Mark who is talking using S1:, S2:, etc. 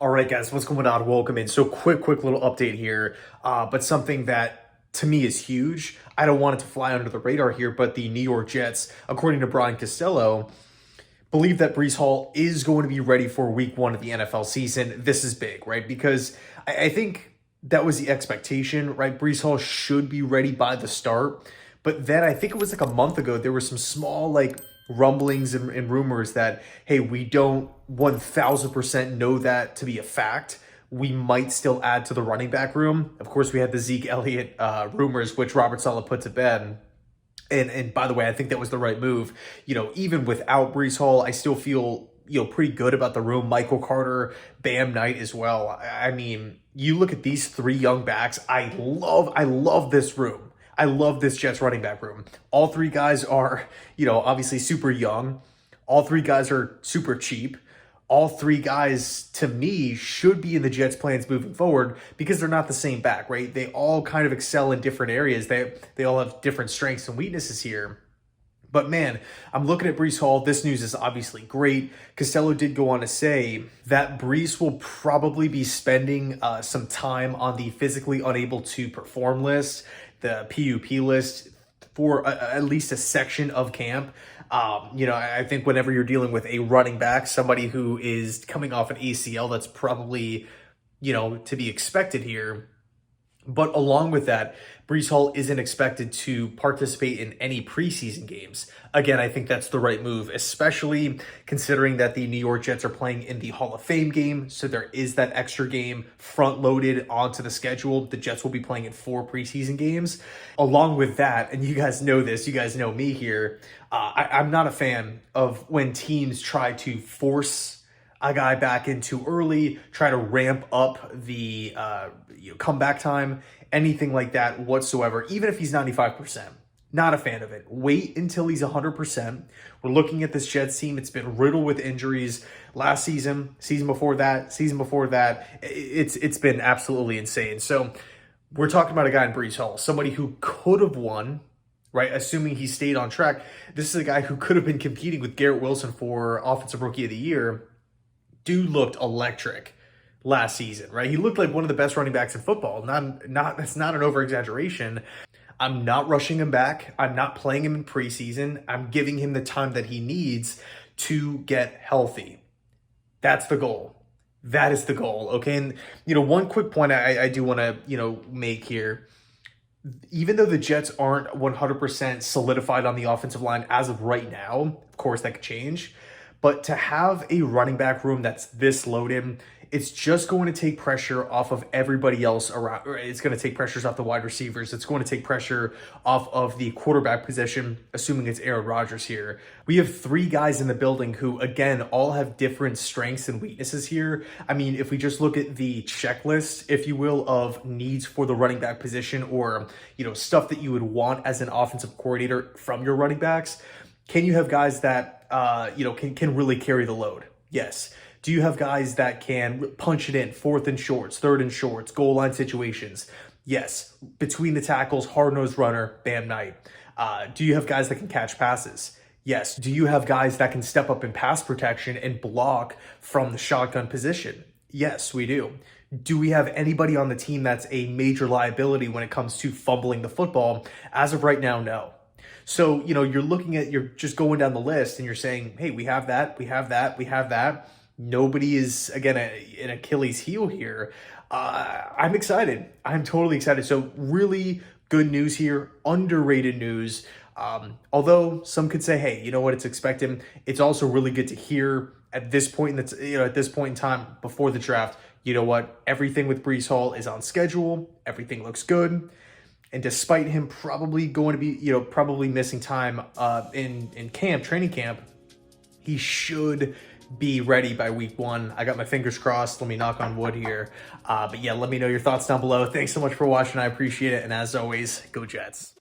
S1: All right, guys, what's going on? Welcome in. So quick little update here, but something that to me is huge. I don't want it to fly under the radar here, but the New York Jets, according to Brian Costello, believe that Breece Hall is going to be ready for week one of the NFL season. This is big, right? Because I think that was the expectation, right? Breece Hall should be ready by the start. But then I think it was like a month ago, there were some small rumblings and rumors that, hey, we don't 1000% know that to be a fact. We might still add to the running back room. Of course, we had the Zeke Elliott rumors, which Robert Saleh put to bed. And by the way, I think that was the right move. Even without Breece Hall, I still feel pretty good about the room. Michael Carter, Bam Knight as well. I mean, you look at these three young backs. I love this room. I love this Jets running back room. All three guys are, obviously super young. All three guys are super cheap. All three guys, to me, should be in the Jets' plans moving forward because they're not the same back, right? They all kind of excel in different areas. They all have different strengths and weaknesses here. But man, I'm looking at Breece Hall. This news is obviously great. Costello did go on to say that Breece will probably be spending some time on the physically unable to perform list, the PUP list, for at least a section of camp. I think whenever you're dealing with a running back, somebody who is coming off an ACL, that's probably, to be expected here. But along with that, Breece Hall isn't expected to participate in any preseason games. Again, I think that's the right move, especially considering that the New York Jets are playing in the Hall of Fame game. So there is that extra game front-loaded onto the schedule. The Jets will be playing in 4 preseason games. Along with that, and you guys know this, you guys know me here, I'm not a fan of when teams try to force a guy back in too early, try to ramp up the comeback time, anything like that whatsoever, even if he's 95%. Not a fan of it. Wait until he's 100%. We're looking at this Jets team. It's been riddled with injuries last season, season before that. It's been absolutely insane. So we're talking about a guy in Breece Hall, somebody who could have won, right? Assuming he stayed on track. This is a guy who could have been competing with Garrett Wilson for Offensive Rookie of the Year. Dude looked electric last season, right? He looked like one of the best running backs in football. That's not an over-exaggeration. I'm not rushing him back. I'm not playing him in preseason. I'm giving him the time that he needs to get healthy. That's the goal. That is the goal, okay? And, one quick point I do want to, make here. Even though the Jets aren't 100% solidified on the offensive line as of right now, of course that could change, but to have a running back room that's this loaded, it's just going to take pressure off of everybody else around. It's going to take pressures off the wide receivers. It's going to take pressure off of the quarterback position, assuming it's Aaron Rodgers here. We have 3 guys in the building who, again, all have different strengths and weaknesses here. I mean, if we just look at the checklist, if you will, of needs for the running back position or, stuff that you would want as an offensive coordinator from your running backs, can you have guys that can really carry the load? Yes. Do you have guys that can punch it in, 4th and shorts, 3rd and shorts, goal line situations? Yes. Between the tackles, hard-nosed runner, Bam Knight. Do you have guys that can catch passes? Yes. Do you have guys that can step up in pass protection and block from the shotgun position? Yes, we do. Do we have anybody on the team that's a major liability when it comes to fumbling the football? As of right now, no. So, you're just going down the list and you're saying, hey, we have that, we have that, we have that. Nobody is, again, an Achilles heel here. I'm excited. I'm totally excited. So really good news here, underrated news. Although some could say, hey, you know what, it's expected. It's also really good to hear at this point in time before the draft, you know what, everything with Breece Hall is on schedule. Everything looks good. And despite him probably going to be, probably missing time in training camp, he should be ready by week 1. I got my fingers crossed. Let me knock on wood here. But yeah, let me know your thoughts down below. Thanks so much for watching. I appreciate it. And as always, go Jets.